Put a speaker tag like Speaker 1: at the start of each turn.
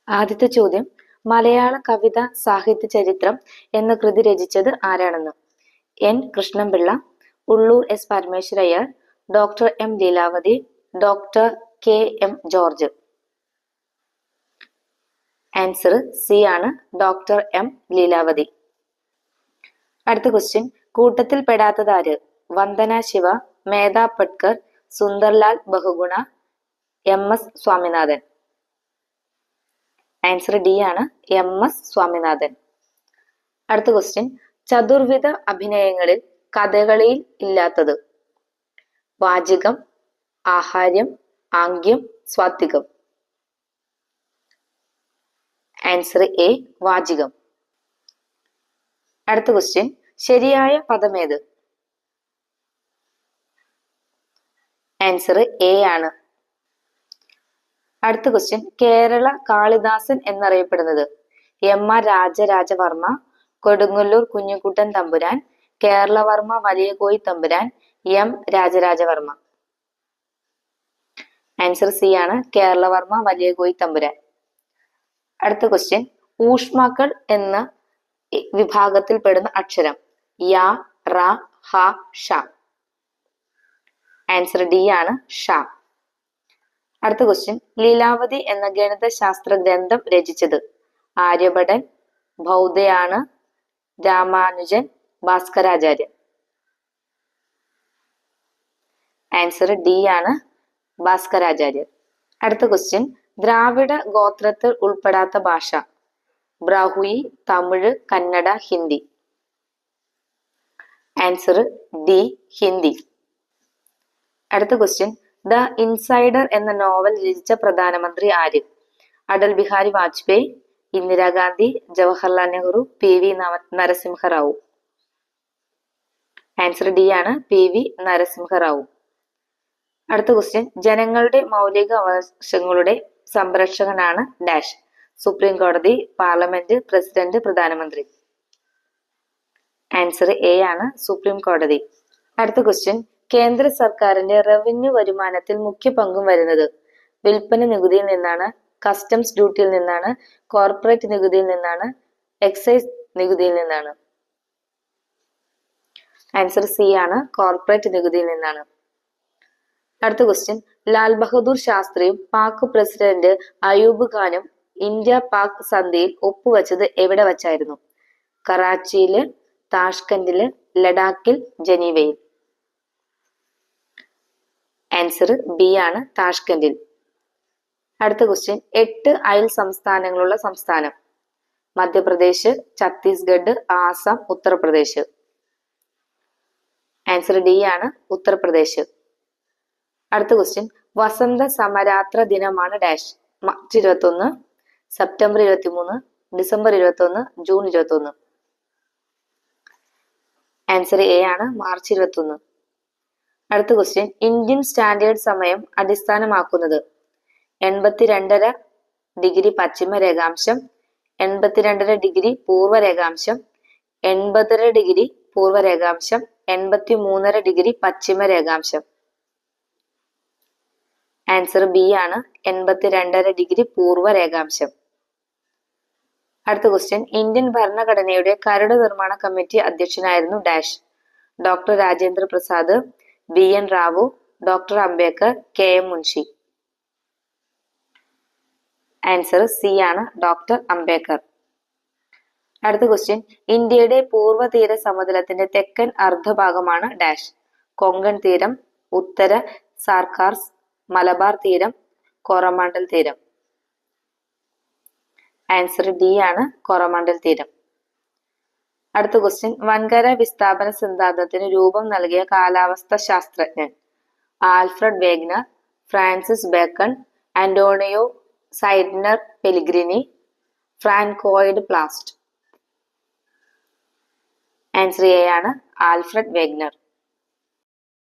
Speaker 1: ആദ്യത്തെ ചോദ്യം, മലയാള കവിത സാഹിത്യ ചരിത്രം എന്ന കൃതി രചിച്ചത് ആരാണെന്ന്? N Krishnan Pillai, Ulloor S Parameswara Iyer, doctor M Leelavathi, doctor K M George. Answer C ആണ്, ഡോക്ടർ എം ലീലാവതി. അടുത്ത ക്വസ്റ്റ്യൻ, കൂട്ടത്തിൽ പെടാത്തത് ആര്? Vandana Shiva, Medha Patkar, Sunderlal Bahuguna, M S Swaminathan. Answer D ആണ്, എം എസ് സ്വാമിനാഥൻ. അടുത്ത ക്വസ്റ്റ്യൻ, ചതുർവിധ അഭിനയങ്ങളിൽ കഥകളിയിൽ ഇല്ലാത്തത്? വാചികം, ആഹാര്യം, ആംഗ്യം, സ്വാത്വികം. Answer A, വാചികം. അടുത്ത ക്വസ്റ്റ്യൻ, ശരിയായ പദമേത്? ആൻസർ എ ആണ്. അടുത്ത ക്വസ്റ്റ്യൻ, കേരള കാളിദാസൻ എന്നറിയപ്പെടുന്നത്? എം ആർ രാജരാജവർമ്മ, കൊടുങ്ങല്ലൂർ കുഞ്ഞിക്കുട്ടൻ തമ്പുരാൻ, കേരളവർമ്മ വലിയ കോയി തമ്പുരാൻ, എം രാജരാജവർമ്മ. ആൻസർ സി ആണ്, കേരളവർമ്മ വലിയ കോയി തമ്പുരാൻ. അടുത്ത ക്വസ്റ്റ്യൻ, ഊഷ്മാക്കൾ എന്ന വിഭാഗത്തിൽ പെടുന്ന അക്ഷരം? യ, റ, ഹ, ഷ. ആൻസർ ഡി ആണ്, ഷ. അടുത്ത ക്വസ്റ്റ്യൻ, ലീലാവതി എന്ന ഗണിതശാസ്ത്ര ഗ്രന്ഥം രചിച്ചത്? ആര്യഭടൻ, ബൗദ്ധയാണ്, രാമാനുജൻ, ഭാസ്കരാചാര്യൻ. ആൻസർ ഡി ആണ്, ഭാസ്കരാചാര്യൻ. അടുത്ത ക്വസ്റ്റ്യൻ, ദ്രാവിഡ ഗോത്രത്തിൽ ഉൾപ്പെടാത്ത ഭാഷ? ബ്രാഹ്മി, തമിഴ്, കന്നഡ, ഹിന്ദി. Answer D, Hindi. അടുത്ത ക്വസ്റ്റ്യൻ, ദ ഇൻസൈഡർ എന്ന നോവൽ രചിച്ച പ്രധാനമന്ത്രി ആര്? Atal Bihari Vajpayee, Indira Gandhi, Jawaharlal Nehru, P V Narasimha Rao. Answer D ആണ്, പി വി നരസിംഹറാവു. അടുത്ത ക്വസ്റ്റ്യൻ, ജനങ്ങളുടെ മൗലിക അവകാശങ്ങളുടെ സംരക്ഷകനാണ് ഡാഷ്? സുപ്രീം കോടതി, പാർലമെന്റ്, പ്രസിഡന്റ്, പ്രധാനമന്ത്രി. ആൻസർ എ ആണ്, സുപ്രീം കോടതി. അടുത്ത ക്വസ്റ്റ്യൻ, കേന്ദ്ര സർക്കാരിന്റെ റവന്യൂ വരുമാനത്തിൽ മുഖ്യ പങ്കും വരുന്നത്? വിൽപ്പന നികുതിയിൽ നിന്നാണ്, കസ്റ്റംസ് ഡ്യൂട്ടിയിൽ നിന്നാണ്, കോർപ്പറേറ്റ് നികുതിയിൽ നിന്നാണ്, എക്സൈസ് നികുതിയിൽ നിന്നാണ്. ആൻസർ സി ആണ്, കോർപ്പറേറ്റ് നികുതിയിൽ നിന്നാണ്. അടുത്ത ക്വസ്റ്റ്യൻ, ലാൽ ബഹദൂർ ശാസ്ത്രിയും പാക് പ്രസിഡന്റ് അയൂബ് ഖാനും ഇന്ത്യ പാക് സന്ധിയിൽ ഒപ്പുവെച്ചത് എവിടെ വച്ചായിരുന്നു? കറാച്ചിയില്, താഷ്കന്റില്, ലഡാക്കിൽ, ജനീവയിൽ. ആൻസർ ബി ആണ്, താഷ്കന്റിൽ. അടുത്ത ക്വസ്റ്റ്യൻ, 8 അയൽ സംസ്ഥാനങ്ങളുള്ള സംസ്ഥാനം? മധ്യപ്രദേശ്, ഛത്തീസ്ഗഡ്, ആസാം, ഉത്തർപ്രദേശ്. ആൻസർ ഡി ആണ്, ഉത്തർപ്രദേശ്. അടുത്ത ക്വസ്റ്റ്യൻ, വസന്ത സമരാത്ര ദിനമാണ് dash? March 21, September 23, December 21, June 21. Answer A ആണ്, മാർച്ച് 21. അടുത്ത ക്വസ്റ്റ്യൻ, ഇന്ത്യൻ സ്റ്റാൻഡേർഡ് സമയം അടിസ്ഥാനമാക്കുന്നത്? 82.5 ഡിഗ്രി പശ്ചിമ രേഖാംശം, 82.5 ഡിഗ്രി പൂർവ്വ രേഖാംശം, 80.5 ഡിഗ്രി പൂർവ്വ രേഖാംശം, 83.5 ഡിഗ്രി പശ്ചിമ രേഖാംശം. ആൻസർ ബി ആണ്, 82.5 ഡിഗ്രി പൂർവ്വ രേഖാംശം. അടുത്ത ക്വസ്റ്റ്യൻ, ഇന്ത്യൻ ഭരണഘടനയുടെ കരട് നിർമ്മാണ കമ്മിറ്റി അധ്യക്ഷനായിരുന്നു dash? Doctor Rajendra Prasad, B N Rao, doctor Ambedkar, K M Munshi. Answer C ആണ്, ഡോക്ടർ അംബേദ്കർ. അടുത്ത ക്വസ്റ്റ്യൻ, ഇന്ത്യയുടെ പൂർവ്വ തീര സമതലത്തിന്റെ തെക്കൻ അർദ്ധഭാഗമാണ് ഡാഷ്? കൊങ്കൺ തീരം, ഉത്തര സാർക്കാർസ്, മലബാർ തീരം, കോറമാണ്ടൽ തീരം. ആൻസർ ഡി ആണ്, കോറമാണ്ടൽ തീരം. അടുത്ത ക്വസ്റ്റ്യൻ, വൻകര വിസ്ഥാപന സിദ്ധാന്തത്തിന് രൂപം നൽകിയ കാലാവസ്ഥ ശാസ്ത്രജ്ഞൻ? Alfred Wegener, Francis Bacon, Antonio Snider Pellegrini, Francois Placet. Answer A ആണ്, ആൽഫ്രഡ് വേഗ്നർ.